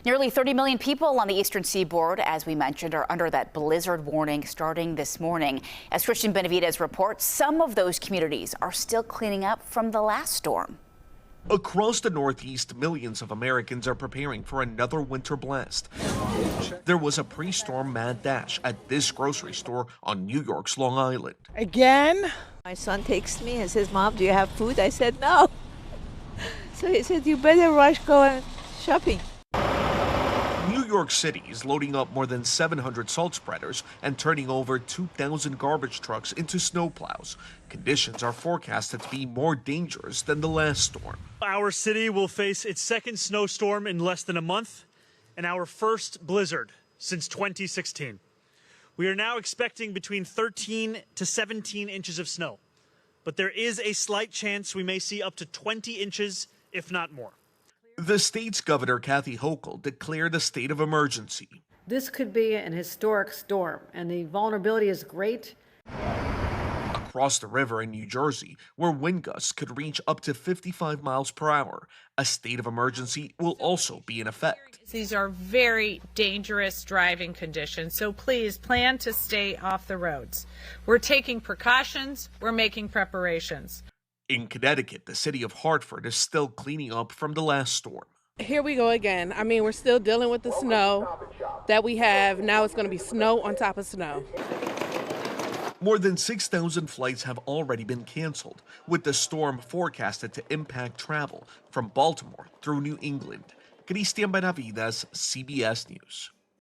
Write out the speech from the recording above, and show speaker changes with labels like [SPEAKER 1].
[SPEAKER 1] Nearly 30 million people on the Eastern Seaboard, as we mentioned, are under that blizzard warning starting this morning. As Cristian Benavides reports, some of those communities are still cleaning up from the last storm.
[SPEAKER 2] Across the Northeast, millions of Americans are preparing for another winter blast. There was a pre-storm mad dash at this grocery store on New York's Long Island.
[SPEAKER 3] Again?
[SPEAKER 4] My son texts me and says, "Mom, do you have food?" I said, "No." So he said, "You better rush, go shopping."
[SPEAKER 2] New York City is loading up more than 700 salt spreaders and turning over 2,000 garbage trucks into snowplows. Conditions are forecasted to be more dangerous than the last storm.
[SPEAKER 5] Our city will face its second snowstorm in less than a month and our first blizzard since 2016. We are now expecting between 13 to 17 inches of snow, but there is a slight chance we may see up to 20 inches, if not more.
[SPEAKER 2] The state's governor, Kathy Hochul, declared a state of emergency.
[SPEAKER 6] This could be an historic storm, and the vulnerability is great.
[SPEAKER 2] Across the river in New Jersey, where wind gusts could reach up to 55 miles per hour, a state of emergency will also be in effect.
[SPEAKER 7] These are very dangerous driving conditions, so please plan to stay off the roads. We're taking precautions, we're making preparations.
[SPEAKER 2] In Connecticut, the city of Hartford is still cleaning up from the last storm.
[SPEAKER 3] Here we go again. I mean, we're still dealing with the snow that we have. Now it's going to be snow on top of snow.
[SPEAKER 2] More than 6,000 flights have already been canceled, with the storm forecasted to impact travel from Baltimore through New England. Cristian Benavides, CBS News.